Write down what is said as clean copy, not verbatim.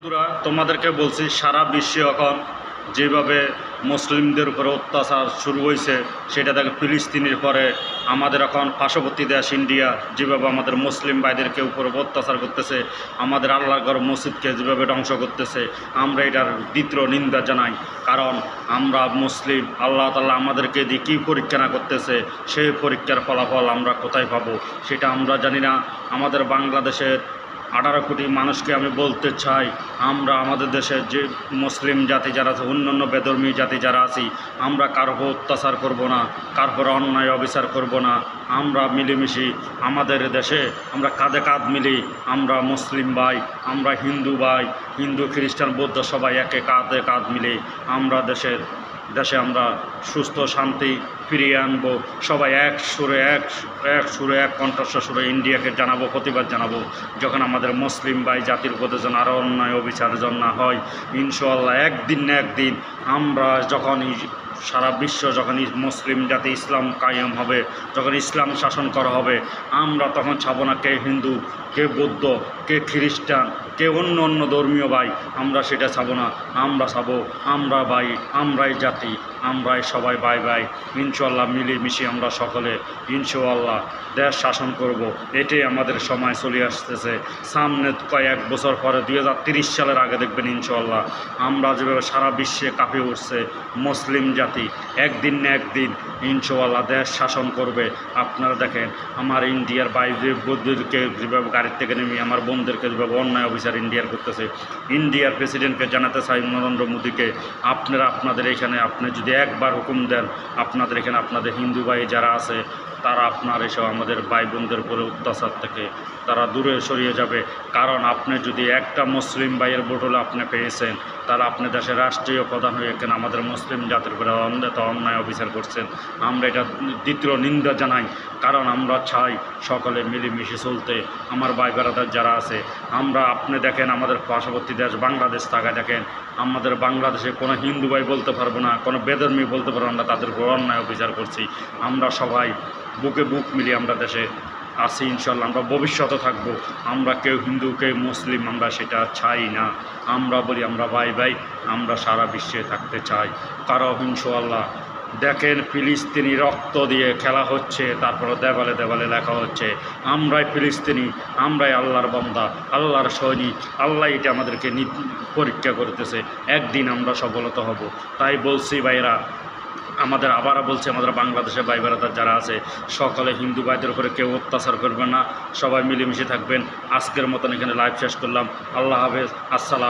বন্ধুরা, তোমাদেরকে বলছি সারা বিশ্বে এখন যেভাবে মুসলিমদের উপরে অত্যাচার শুরু হয়েছে, সেটা দেখে ফিলিস্তিনের পরে আমাদের এখন পার্শ্ববর্তী দেশ ইন্ডিয়া যেভাবে আমাদের মুসলিম ভাইদেরকে উপরে অত্যাচার করতেছে, আমাদের আল্লাহর ঘর মসজিদকে যেভাবে ধ্বংস করতেছে, আমরা এটার দ্বিতীয় নিন্দা জানাই। কারণ আমরা মুসলিম, আল্লাহ তাআলা আমাদেরকে দিয়ে কী পরীক্ষা না করতেছে, সেই পরীক্ষার ফলাফল আমরা কোথায় পাবো সেটা আমরা জানি না। আমাদের বাংলাদেশের 18 কোটি মানুষকে আমি বলতে চাই, আমরা আমাদের দেশের যে মুসলিম জাতি যারা আছে, অন্যান্য বেধর্মী জাতি যারা আছি, আমরা কারো উপর অত্যাচার করব না, কারো উপর অন্যায় অবিচার করব না। আমরা মিলেমিশে আমাদের দেশে আমরা কাঁধে কাঁধ মিলি, আমরা মুসলিম ভাই, আমরা হিন্দু ভাই, হিন্দু খ্রিস্টান বৌদ্ধ সবাই একে কাঁধে কাঁধ মিলে আমরা দেশে আমরা সুস্থ শান্তি ফিরিয়ে আনবো। সবাই এক সুরে এক কণ্ঠস্বর সুরে ইন্ডিয়াকে জানাবো, প্রতিবাদ জানাবো, যখন আমাদের মুসলিম ভাই জাতির উপরে যেন আরও অন্যায় অবিচার যেন না হয়। ইনশাআল্লাহ একদিন না একদিন আমরা যখন সারা বিশ্ব যখন মুসলিম জাতি ইসলাম কায়েম হবে, যখন ইসলাম শাসন করা হবে, আমরা তখন ছাবো না কে হিন্দু, কে বৌদ্ধ, কে খ্রিস্টান, কে অন্য অন্য ধর্মীয় ভাই, আমরা সেটা ছাবো না। আমরা ছাবো আমরা ভাই, আমরাই জাতি, আমরাই সবাই ভাই ভাই। ইনশাআল্লাহ মিলেমিশে আমরা সকলে ইনশাআল্লাহ দেশ শাসন করব। এটাই আমাদের সময় চলে আসতেছে। সামনে কয়েক বছর পরে 2030 সালের আগে দেখবেন ইনশাআল্লাহ আমরা যেভাবে সারা বিশ্বে কাঁপে উঠছে মুসলিম জাতি, একদিন না একদিন ইনশাআল্লাহ দেশ শাসন করবে। আপনারা দেখেন আমার ইন্ডিয়ার ভাইদেরকে যেভাবে গাড়ির থেকে নেমে আমার বোনদেরকে যেভাবে অন্যায় অফিসার ইন্ডিয়ার করতেছে। ইন্ডিয়ার প্রেসিডেন্টকে জানাতে চাই, নরেন্দ্র মোদীকে, আপনারা আপনাদের এখানে আপনি যদি একবার হুকুম দেন, আপনাদের এখানে আপনাদের হিন্দু ভাই যারা আছে তারা আপনার এসব আমাদের ভাই বোনদের উপরে অত্যাচার থেকে তারা দূরে সরিয়ে যাবে। কারণ আপনি যদি একটা মুসলিম ভাইয়ের ভোট হলে আপনি পেয়েছেন, তাহলে আপনি দেশের রাষ্ট্রীয় প্রধান হয়ে এখানে আমাদের মুসলিম জাতির উপরে অন্যায় অবিচার করছেন। আমরা এটা দ্বিতীয় নিন্দা জানাই। কারণ আমরা চাই সকলে মিলেমিশে চলতে। আমার ভাই বেড়াদার যারা আছে, আমরা আপনি দেখেন আমাদের পার্শ্ববর্তী দেশ বাংলাদেশ থাকা দেখেন, আমাদের বাংলাদেশে কোনো হিন্দু ভাই বলতে পারবো না, কোনো বেধর্মী বলতে পারবো না তাদের উপর অন্যায় অবিচার করছি। আমরা সবাই বুকে বুক মিলিয়ে আমরা দেশে আছি ইনশাল্লাহ, আমরা ভবিষ্যতে থাকবো। আমরা কেউ হিন্দু কেউ মুসলিম আমরা সেটা চাই না। আমরা বলি আমরা ভাই ভাই, আমরা সারা বিশ্বে থাকতে চাই। কারণ ইনশাল্লাহ দেখেন ফিলিস্তিনি রক্ত দিয়ে খেলা হচ্ছে, তারপরে দেওয়ালে দেওয়ালে লেখা হচ্ছে আমরাই ফিলিস্তিনি, আমরাই আল্লাহর বান্দা, আল্লাহর সৈনিক। আল্লাহ এটা আমাদেরকে পরীক্ষা করতেছে, একদিন আমরা সফলতা হব। তাই বলছি ভাইরা, আমাদের আবারও বলছি আমাদের বাংলাদেশের ভাই বেড়াদার যারা আছে সকলে হিন্দু ভাইদের উপরে কেউ অত্যাচার করবেন না, সবাই মিলেমিশে থাকবেন। আজকের মতন এখানে লাইভ শেষ করলাম। আল্লাহ হাফেজ, আসসালাম।